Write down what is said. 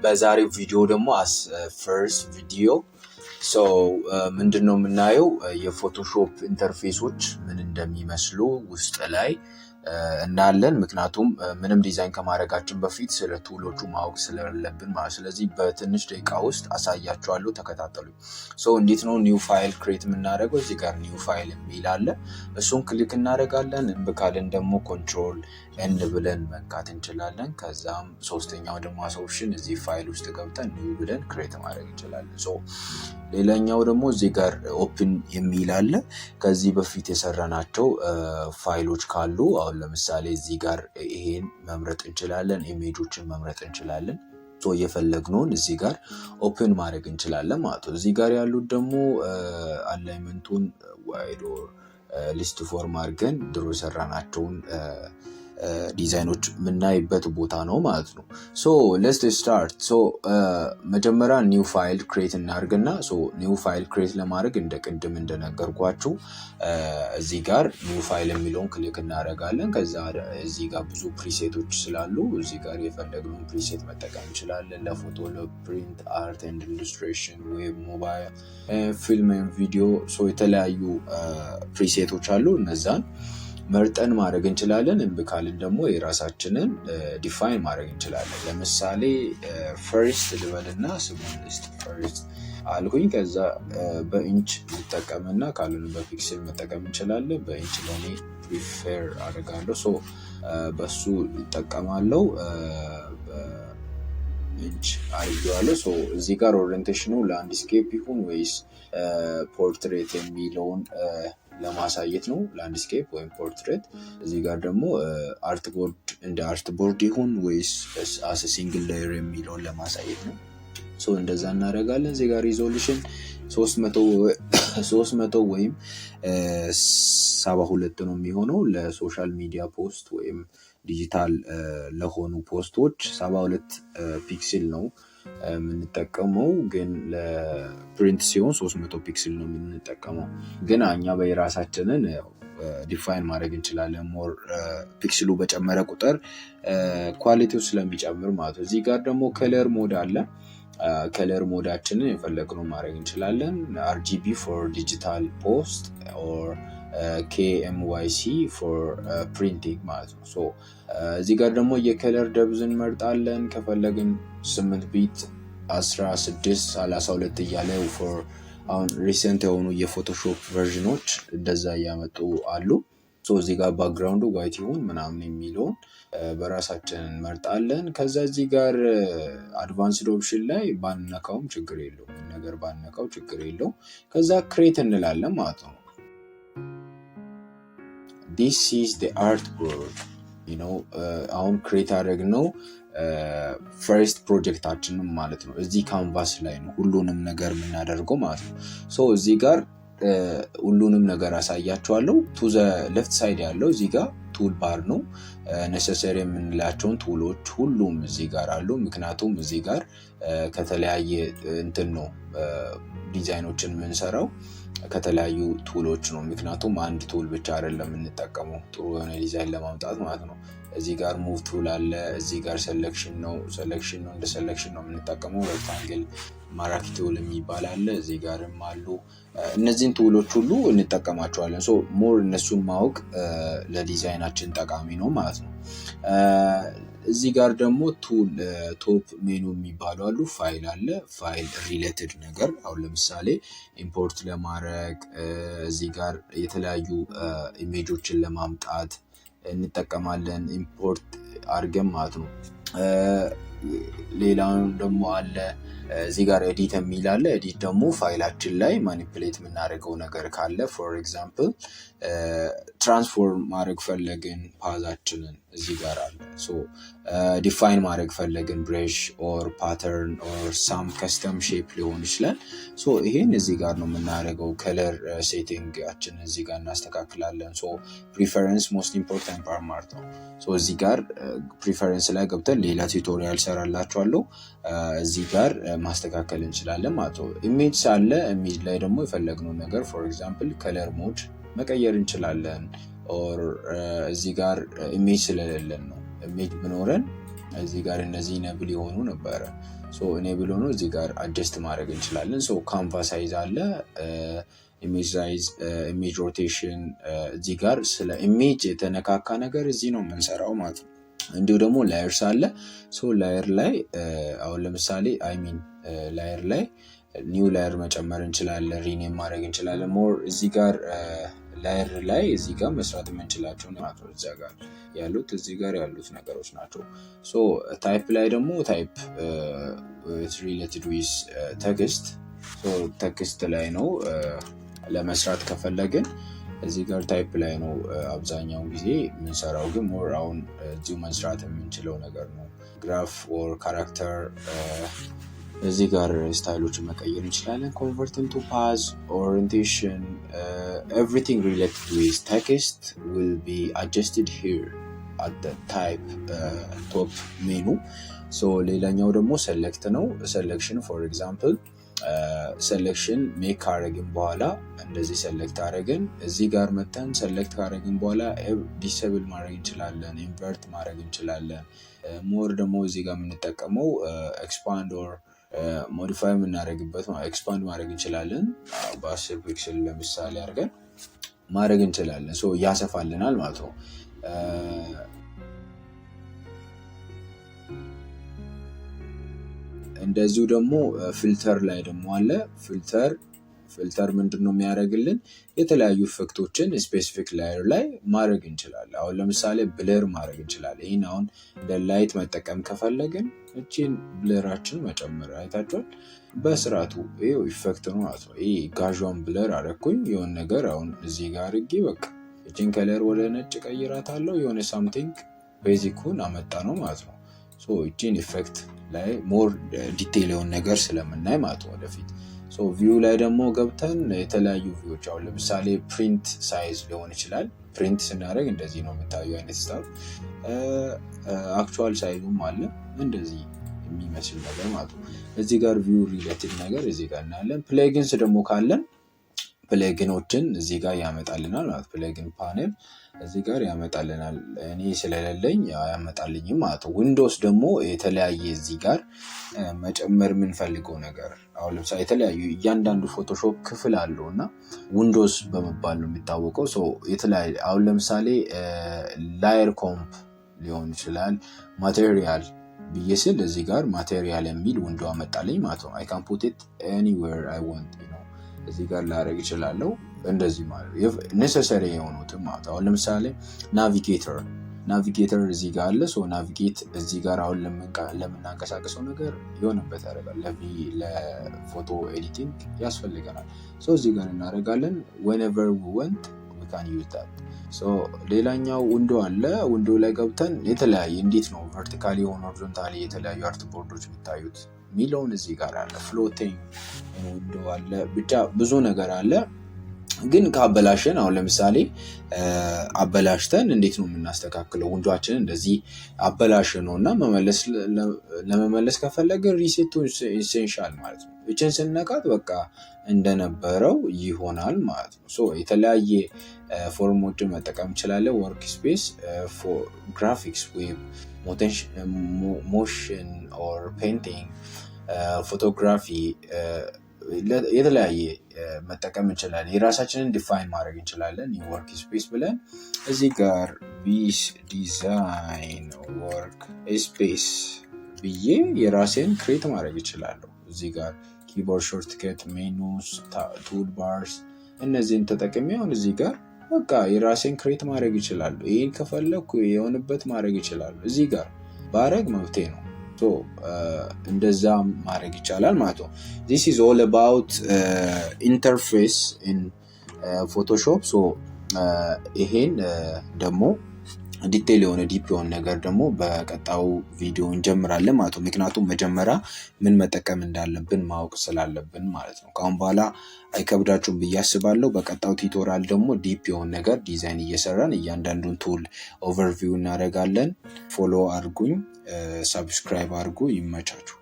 በዛሬው ቪዲዮ ደግሞ ፈርስት ቪዲዮ ምንድነው የምናየው የፎቶሾፕ ኢንተርፌሶች ምን እንደሚመስሉ ውስጥ ላይ እናያለን። ምክንያቱም ምንም ዲዛይን ከማድረጋችን በፊት ስለ ቱሎቹ ማወቅ ስለሌለብን ማለት። ስለዚህ በትንሽ ደቂቃ ውስጥ አሳያችኋለሁ፣ ተከታተሉኝ። እንዴት ነው ኒው ፋይል ክሬት የምናደርገው? እዚህ ጋር ኒው ፋይል የሚል አለ። እሱን ክሊክ እናደርጋለን። እንብካለን ደግሞ ኮንትሮል ኤን ብለን መንካት እንችላለን። ከዛም ሶስተኛው ደግሞ አሶፕሽን እዚህ ፋይል ውስጥ ገብተን ኒው ብለን ክሬት ማድረግ እንችላለን። ሌላኛው ደግሞ እዚህ ጋር ኦፕን የሚል አለ። ከዚህ በፊት የሰራናቸው ፋይሎች ካሉ አሁን ለምሳሌ እዚህ ጋር ይሄን መምረጥ እንችላለን፣ ኢሜጆችን መምረጥ እንችላለን። የፈለግነውን እዚህ ጋር ኦፕን ማድረግ እንችላለን ማለት ነው። እዚህ ጋር ያሉት ደግሞ አላይመንቱን ዋይድ ኦር ሊስት ፎርም አድርገን ድሮ የሰራናቸውን ዲዛይኖች የምናይበት ቦታ ነው ማለት ነው። ሌትስ ስታርት። መጀመሪያ ኒው ፋይል ክሬት እናድርግና ኒው ፋይል ክሬት ለማድረግ እንደ ቅድም እንደነገርኳችሁ እዚህ ጋር ኒው ፋይል የሚለውን ክሊክ እናደርጋለን። ከዛ እዚህ ጋር ብዙ ፕሪሴቶች ስላሉ እዚህ ጋር የፈለግነውን ፕሪሴት መጠቀም እንችላለን። ለፎቶ፣ ለፕሪንት፣ አርት ኤንድ ኢሉስትሬሽን፣ ዌብ፣ ሞባይል፣ ፊልም፣ ቪዲዮ የተለያዩ ፕሪሴቶች አሉ። እነዛን መርጠን ማድረግ እንችላለን። እንብካልን ደግሞ የራሳችንን ዲፋይን ማድረግ እንችላለን። ለምሳሌ ፈርስት ልበልና ስሙን ሊስት ፈርስት አልኩኝ። ከዛ በኢንች ልጠቀምና ካልሆነ በፒክስል መጠቀም እንችላለን። በኢንች ለኔ ፕሪፌር አደርጋለሁ። በሱ ይጠቀማለሁ። ኢንች አድርጌዋለሁ። እዚህ ጋር ኦሪየንቴሽኑ ላንድስኬፕ ይሁን ወይስ ፖርትሬት የሚለውን ለማሳየት ነው። ላንድስኬፕ ወይም ፖርትሬት። እዚህ ጋር ደግሞ አርት ቦርድ እንደ አርት ቦርድ ይሁን ወይስ አስ ሲንግል ሌየር የሚለውን ለማሳየት ነው። እንደዛ እናደርጋለን። እዚህ ጋር ሪዞሉሽን 300 ወይም 72 ነው የሚሆነው። ለሶሻል ሚዲያ ፖስት ወይም ዲጂታል ለሆኑ ፖስቶች 72 ፒክስል ነው የምንጠቀመው። ግን ለፕሪንት ሲሆን 300 ፒክስል ነው የምንጠቀመው። ግን እኛ በየራሳችንን ዲፋይን ማድረግ እንችላለን። ሞር ፒክስሉ በጨመረ ቁጥር ኳሊቲው ስለሚጨምር ማለት ነው። እዚህ ጋር ደግሞ ከለር ሞድ አለ። ከለር ሞዳችንን የፈለግነው ማድረግ እንችላለን። RGB ፎር ዲጂታል ፖስት ኦር KMYC ፎር ፕሪንቲንግ ማለት ነው። እዚህ ጋር ደግሞ የከለር ደብዝን መርጣለን። ከፈለግን 8 ቢት 16 32 እያለ ፎር አሁን ሪሰንት የሆኑ የፎቶሾፕ ቨርዥኖች እንደዛ እያመጡ አሉ። እዚህ ጋር ባክግራውንዱ ዋይት ይሁን ምናምን የሚለውን በራሳችን እንመርጣለን። ከዛ እዚህ ጋር አድቫንስድ ኦፕሽን ላይ ባንነካውም ችግር የለውም፣ ነገር ባንነካው ችግር የለውም። ከዛ ክሬት እንላለን ማለት ነው። This is the artboard, አሁን ክሬት አደረግነው ፈርስት ፕሮጀክታችንን ማለት ነው። እዚህ ካንቫስ ላይ ነው ሁሉንም ነገር የምናደርገው ማለት ነው። እዚህ ጋር ሁሉንም ነገር አሳያችኋለሁ። ቱ ዘ ሌፍት ሳይድ ያለው እዚህ ጋር ቱል ባር ነው። ነሰሰሪ የምንላቸውን ቱሎች ሁሉም እዚህ ጋር አሉ። ምክንያቱም እዚህ ጋር ከተለያየ እንትን ነው ዲዛይኖችን የምንሰራው ከተለያዩ ቱሎች ነው። ምክንያቱም አንድ ቱል ብቻ አይደለም የምንጠቀመው ጥሩ የሆነ ዲዛይን ለማምጣት ማለት ነው። እዚህ ጋር ሙቭ ቱል አለ። እዚህ ጋር ሴሌክሽን ነው እንደ ሴሌክሽን ነው የምንጠቀመው። ሬክታንግል ማራኪ ቱል የሚባል አለ። እዚህ ጋርም አሉ። እነዚህን ቱሎች ሁሉ እንጠቀማቸዋለን። ሞር እነሱን ማወቅ ለዲዛይናችን ጠቃሚ ነው ማለት ነው። እዚህ ጋር ደግሞ ቱል ቶፕ ሜኑ የሚባሉ አሉ። ፋይል አለ። ፋይል ሪሌትድ ነገር አሁን ለምሳሌ ኢምፖርት ለማድረግ እዚህ ጋር የተለያዩ ኢሜጆችን ለማምጣት እንጠቀማለን። ኢምፖርት አድርገን ማለት ነው። ሌላውን ደግሞ አለ እዚህ ጋር ኤዲት የሚል አለ። ኤዲት ደግሞ ፋይላችን ላይ ማኒፕሌት የምናደርገው ነገር ካለ ፎር ኤግዛምፕል ትራንስፎርም ማድረግ ፈለግን ፓዛችንን እዚህ ጋር አለ። ዲፋይን ማድረግ ፈለግን ብሬሽ ኦር ፓተርን ኦር ሳም ከስተም ሼፕ ሊሆን ይችላል። ይሄን እዚህ ጋር ነው የምናደርገው። ከለር ሴቲንጋችን እዚህ ጋር እናስተካክላለን። ፕሪፈረንስ ሞስት ኢምፖርታንት ፓርት ነው። እዚህ ጋር ፕሪፈረንስ ላይ ገብተን ሌላ ቱቶሪያል ሰራላችኋለሁ። እዚህ ጋር ማስተካከል እንችላለን ማለት ነው። ኢሜጅ ሳለ ኢሜጅ ላይ ደግሞ የፈለግነው ነገር ፎር ኤግዛምፕል ከለር ሞድ መቀየር እንችላለን። ኦር እዚህ ጋር ኢሜጅ ስለሌለን ነው። ኢሜጅ ብኖረን እዚህ ጋር እነዚህ ኢኔብል የሆኑ ነበረ። ኢኔብል ሆኖ እዚህ ጋር አጀስት ማድረግ እንችላለን። ካንቫ ሳይዝ አለ፣ ኢሜጅ ሳይዝ፣ ኢሜጅ ሮቴሽን። እዚህ ጋር ስለ ኢሜጅ የተነካካ ነገር እዚህ ነው የምንሰራው ማለት ነው። እንዲሁ ደግሞ ላየርስ አለ። ላየር ላይ አሁን ለምሳሌ ላየር ላይ ኒው ላየር መጨመር እንችላለን፣ ሪኔም ማድረግ እንችላለን። ሞር እዚህ ጋር ላየር ላይ እዚህ ጋር መስራት የምንችላቸው ናቸው። እዚህ ጋር ያሉት ነገሮች ናቸው። ታይፕ ላይ ደግሞ ታይፕ ሪሌትድ ዊዝ ቴክስት፣ ቴክስት ላይ ነው ለመስራት ከፈለግን እዚህ ጋር ታይፕ ላይ ነው አብዛኛውን ጊዜ የምንሰራው። ግን ሞር አሁን እዚሁ መስራት የምንችለው ነገር ነው። ግራፍ ኦር ካራክተር እዚህ ጋር ስታይሎችን መቀየር እንችላለን። ኮንቨርት ኢንቱ ፓዝ፣ ኦሪየንቴሽን፣ ኤቭሪቲንግ ሪሌትድ ዊዝ ቴክስት ዊል ቢ አጀስትድ ሂር አት ዘ ታይፕ ቶፕ ሜኑ። ሌላኛው ደግሞ ሰሌክት ነው። ሰሌክሽን ፎር ኤግዛምፕል ሰሌክሽን ሜክ ካረግን በኋላ እንደዚህ ሰሌክት አረግን፣ እዚህ ጋር መተን ሰሌክት ካረግን በኋላ ዲሰብል ማድረግ እንችላለን፣ ኢንቨርት ማድረግ እንችላለን። ሞር ደግሞ እዚህ ጋር የምንጠቀመው ኤክስፓንድ ኦር ሞዲፋይ የምናደርግበት ኤክስፓንድ ማድረግ እንችላለን። በ10 ፒክስል ለምሳሌ አድርገን ማድረግ እንችላለን። ያሰፋልናል ማለት ነው። እንደዚሁ ደግሞ ፊልተር ላይ ደግሞ አለ። ፊልተር ምንድን ነው የሚያደርግልን? የተለያዩ ኢፌክቶችን ስፔሲፊክ ላየር ላይ ማድረግ እንችላለን። አሁን ለምሳሌ ብለር ማድረግ እንችላለን። ይህን አሁን ለላይት መጠቀም ከፈለግን እቺን ብለራችን መጨመር አይታችኋል። በስርዓቱ ይሄው ኢፌክት ነው ማለት ነው። ይሄ ጋዥዋን ብለር አደረኩኝ የሆነ ነገር አሁን እዚህ ጋር አድርጌ በቃ እቺን ከለር ወደ ነጭ ቀይራታለሁ። የሆነ ሳምቲንግ ቤዚኩን አመጣ ነው ማለት ነው። እቺን ኢፌክት ላይ ሞር ዲቴይል የሆነ ነገር ስለምናይ ማለት ነው ወደፊት። ቪው ላይ ደግሞ ገብተን የተለያዩ ቪዎች አሁን ለምሳሌ ፕሪንት ሳይዝ ሊሆን ይችላል። ፕሪንት ስናደርግ እንደዚህ ነው የምታዩ አይነት ስታፍ። አክቹዋል ሳይዙም አለ እንደዚህ የሚመስል ነገር ማለት ነው። እዚህ ጋር ቪው ሪሌትድ ነገር እዚህ ጋር እናያለን። ፕሌጊንስ ደግሞ ካለን ፕሌጊኖችን እዚህ ጋር ያመጣልናል ማለት ፕሌጊን ፓኔል እዚህ ጋር ያመጣልናል። እኔ ስለሌለኝ ያመጣልኝም ማለት ነው። ዊንዶውስ ደግሞ የተለያየ እዚህ ጋር መጨመር የምንፈልገው ነገር አሁን ለምሳሌ የተለያዩ እያንዳንዱ ፎቶሾፕ ክፍል አለው እና ዊንዶውስ በመባል ነው የሚታወቀው። የተለያየ አሁን ለምሳሌ ላየር ኮምፕ ሊሆን ይችላል። ማቴሪያል ብዬ ስል እዚህ ጋር ማቴሪያል የሚል ዊንዶው አመጣልኝ ማለት ነው። አይ ካን ፑት ኢት ኤኒዌር አይ ዋንት እዚህ ጋር ላደርግ እችላለሁ። እንደዚህ ማለት ኔሰሰሪ የሆኑትም ማለት አሁን ለምሳሌ ናቪጌተር እዚህ ጋር አለ። ናቪጌት እዚህ ጋር አሁን ለምናንቀሳቀሰው ነገር የሆነበት ያደርጋል። ለፎቶ ኤዲቲንግ ያስፈልገናል። እዚህ ጋር እናደርጋለን። whenever we want we can use that። ሌላኛው ዊንዶ አለ። ዊንዶ ላይ ገብተን የተለያየ እንዴት ነው ቨርቲካሊ የሆነ ሆሪዞንታሊ የተለያዩ አርት ቦርዶች የሚታዩት ሚለውን እዚህ ጋር አለ። ፍሎቲንግ ዊንዶ አለ። ብቻ ብዙ ነገር አለ። ግን ከአበላሸን አሁን ለምሳሌ አበላሽተን እንዴት ነው የምናስተካክለው? ዊንዶዋችንን እንደዚህ አበላሸን ነው እና ለመመለስ ከፈለግን ሪሴቱ ኢሴንሻል ማለት ነው። እችን ስነካት በቃ እንደነበረው ይሆናል ማለት ነው። የተለያየ ፎርሞችን መጠቀም እንችላለን። ወርክ ስፔስ፣ ግራፊክስ፣ ዌብ፣ ሞሽን ኦር ፔንቲንግ፣ ፎቶግራፊ የተለያየ መጠቀም እንችላለን። የራሳችንን ዲፋይን ማድረግ እንችላለን። ወርክ ስፔስ ብለን እዚህ ጋር ቢስ ዲዛይን ወርክ ስፔስ ብዬ የራሴን ክሬት ማድረግ ይችላለሁ። እዚህ ጋር ኪቦርድ ሾርትከት፣ ሜኑስ፣ ቱል ባርስ እነዚህን ተጠቅሜ አሁን እዚህ ጋር በቃ የራሴን ክሬት ማድረግ ይችላሉ። ይህን ከፈለኩ የሆንበት ማድረግ ይችላሉ። እዚህ ጋር ባረግ መብቴ ነው። እንደዛ ማድረግ ይቻላል ማለት ነው። this is all about interface in Photoshop። ይሄን ደግሞ ዲቴይል የሆነ ዲፕ የሆነ ነገር ደግሞ በቀጣዩ ቪዲዮ እንጀምራለን ማለት ነው። ምክንያቱም መጀመሪያ ምን መጠቀም እንዳለብን ማወቅ ስላለብን ማለት ነው። ከአሁን በኋላ አይከብዳችሁም ብዬ አስባለሁ። በቀጣዩ ቱቶሪያል ደግሞ ዲፕ የሆነ ነገር ዲዛይን እየሰራን እያንዳንዱን ቱል ኦቨርቪው እናደርጋለን። ፎሎ አድርጉኝ፣ ሰብስክራይብ አድርጉ። ይመቻችሁ።